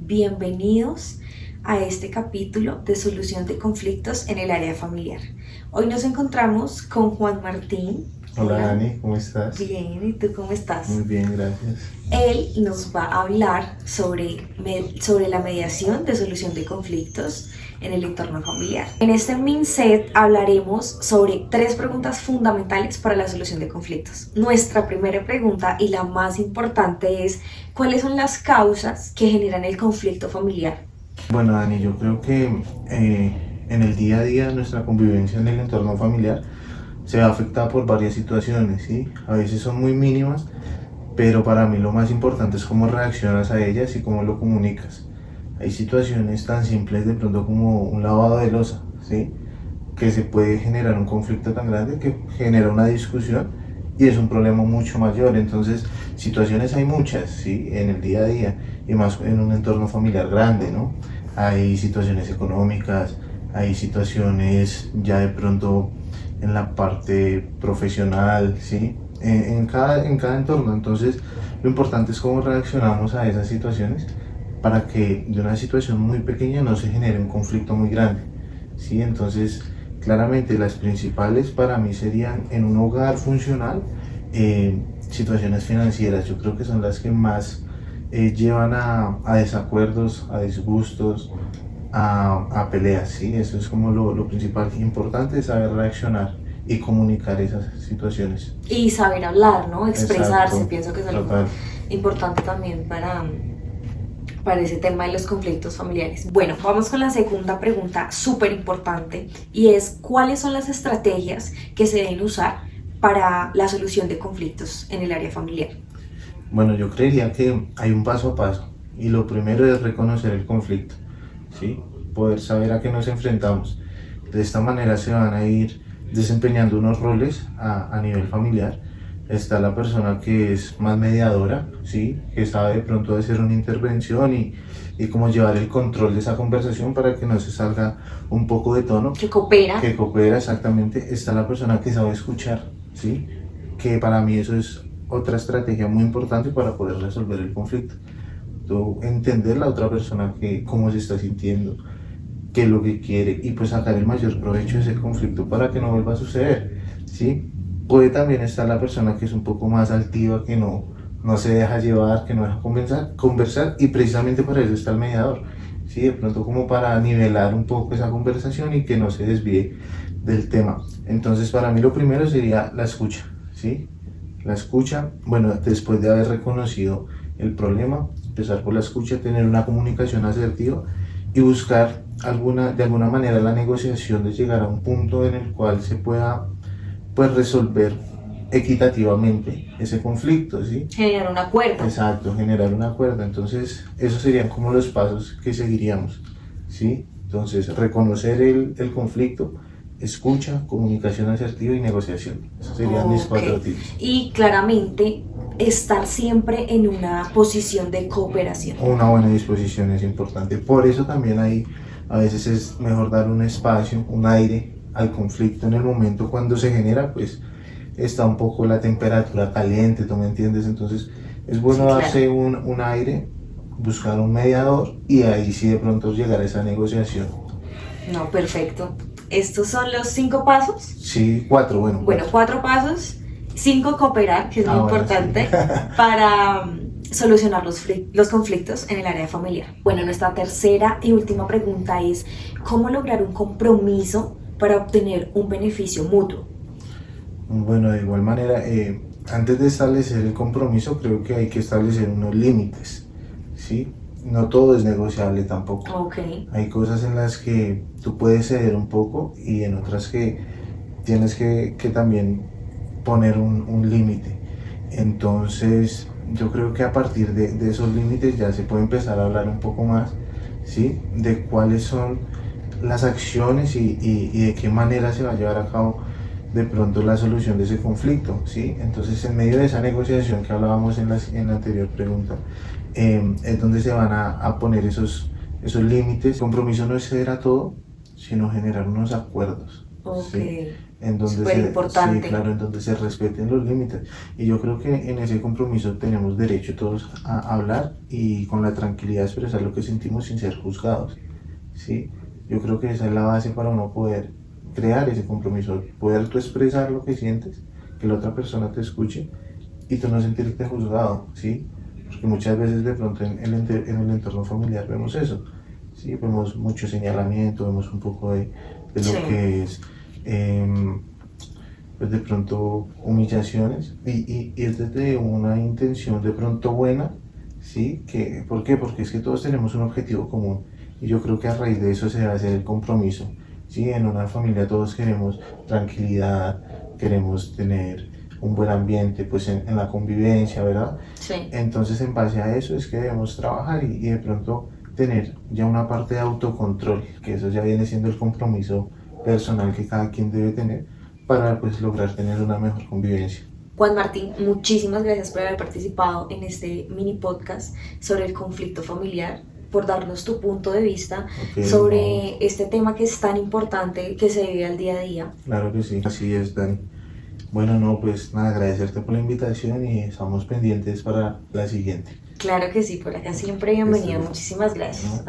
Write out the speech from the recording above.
Bienvenidos a este capítulo de solución de conflictos en el área familiar. Hoy nos encontramos con Juan Martín. Hola Dani, ¿cómo estás? Bien, ¿y tú cómo estás? Muy bien, gracias. Él nos va a hablar sobre la mediación de solución de conflictos en el entorno familiar. En este MinSet hablaremos sobre 3 preguntas fundamentales para la solución de conflictos. Nuestra primera pregunta y la más importante es: ¿cuáles son las causas que generan el conflicto familiar? Bueno Dani, yo creo que en el día a día nuestra convivencia en el entorno familiar se ve afectada por varias situaciones, ¿sí? A veces son muy mínimas, pero para mí lo más importante es cómo reaccionas a ellas y cómo lo comunicas. Hay situaciones tan simples de pronto como un lavado de loza, ¿sí? Que se puede generar un conflicto tan grande que genera una discusión y es un problema mucho mayor. Entonces, situaciones hay muchas, ¿sí? En el día a día y más en un entorno familiar grande, ¿no? Hay situaciones económicas, hay situaciones ya de pronto en la parte profesional, ¿sí? En cada entorno. Entonces, lo importante es cómo reaccionamos a esas situaciones para que de una situación muy pequeña no se genere un conflicto muy grande, ¿sí? Entonces, claramente las principales para mí serían en un hogar funcional, situaciones financieras. Yo creo que son las que más llevan a desacuerdos, a disgustos, a peleas, ¿sí? Eso es como lo principal. Importante es saber reaccionar y comunicar esas situaciones. Y saber hablar, ¿no? Expresarse. Exacto, Pienso que es algo total. importante también para ese tema de los conflictos familiares. Bueno, vamos con la segunda pregunta súper importante, y es: ¿cuáles son las estrategias que se deben usar para la solución de conflictos en el área familiar? Bueno, yo creería que hay un paso a paso y lo primero es reconocer el conflicto, ¿sí? Poder saber a qué nos enfrentamos. De esta manera se van a ir desempeñando unos roles a nivel familiar. Está la persona que es más mediadora, ¿sí? Que sabe de pronto hacer una intervención y cómo llevar el control de esa conversación para que no se salga un poco de tono. Que coopera. Que coopera, exactamente. Está la persona que sabe escuchar, ¿sí? Que para mí eso es otra estrategia muy importante para poder resolver el conflicto. Tú entender la otra persona cómo se está sintiendo, qué es lo que quiere, y pues sacar el mayor provecho de ese conflicto para que no vuelva a suceder, ¿sí? Puede también estar la persona que es un poco más altiva, que no se deja llevar, que no deja conversar, y precisamente para eso está el mediador, ¿sí? De pronto como para nivelar un poco esa conversación y que no se desvíe del tema. Entonces para mí lo primero sería la escucha, ¿sí? La escucha, bueno, después de haber reconocido el problema, empezar por la escucha, tener una comunicación asertiva y buscar de alguna manera la negociación, de llegar a un punto en el cual se pueda pues resolver equitativamente ese conflicto, ¿sí? Generar un acuerdo. Exacto, generar un acuerdo. Entonces, esos serían como los pasos que seguiríamos, ¿sí? Entonces, reconocer el conflicto, escucha, comunicación asertiva y negociación. Esos serían mis 4 tips. Y claramente estar siempre en una posición de cooperación. Una buena disposición es importante. Por eso también a veces es mejor dar un espacio, un aire al conflicto en el momento cuando se genera, pues está un poco la temperatura caliente, ¿tú me entiendes? Entonces es bueno darse un aire, buscar un mediador y ahí sí de pronto llegar a esa negociación. No, perfecto. ¿Estos son los 5 pasos? Sí, 4, bueno. Bueno, 4 pasos, 5 cooperar, que es muy importante, sí. Para solucionar los conflictos en el área familiar. Bueno, nuestra tercera y última pregunta es: ¿cómo lograr un compromiso para obtener un beneficio mutuo? Bueno, de igual manera, antes de establecer el compromiso, creo que hay que establecer unos límites, ¿sí? No todo es negociable tampoco. Okay. Hay cosas en las que tú puedes ceder un poco y en otras que tienes que también poner un límite. Entonces, yo creo que a partir de esos límites ya se puede empezar a hablar un poco más, ¿sí? De cuáles son las acciones y de qué manera se va a llevar a cabo de pronto la solución de ese conflicto, ¿sí? Entonces, en medio de esa negociación que hablábamos en la anterior pregunta, es donde se van a poner esos límites. El compromiso no es ceder a todo, sino generar unos acuerdos. Ok, ¿sí? En donde súper importante. sí, claro, en donde se respeten los límites. Y yo creo que en ese compromiso tenemos derecho todos a hablar y con la tranquilidad de expresar lo que sentimos sin ser juzgados, ¿sí? Yo creo que esa es la base para uno poder crear ese compromiso, poder tú expresar lo que sientes, que la otra persona te escuche y tú no sentirte juzgado, ¿sí? Porque muchas veces de pronto en el entorno familiar vemos eso, ¿sí? Vemos mucho señalamiento, vemos un poco de Sí. lo que es, pues de pronto humillaciones y es desde una intención de pronto buena, ¿sí? ¿Por qué? Porque es que todos tenemos un objetivo común y yo creo que a raíz de eso se va a hacer el compromiso, ¿sí? En una familia todos queremos tranquilidad, queremos tener un buen ambiente pues en la convivencia, ¿verdad? Sí. Entonces en base a eso es que debemos trabajar y de pronto tener ya una parte de autocontrol, que eso ya viene siendo el compromiso personal que cada quien debe tener para pues lograr tener una mejor convivencia. Juan Martín, muchísimas gracias por haber participado en este mini podcast sobre el conflicto familiar, por darnos tu punto de vista sobre este tema que es tan importante que se vive al día a día. Claro que sí, así es, Dani. Bueno, no, pues nada, agradecerte por la invitación y estamos pendientes para la siguiente. Claro que sí, por acá siempre bienvenida. Muchísimas gracias.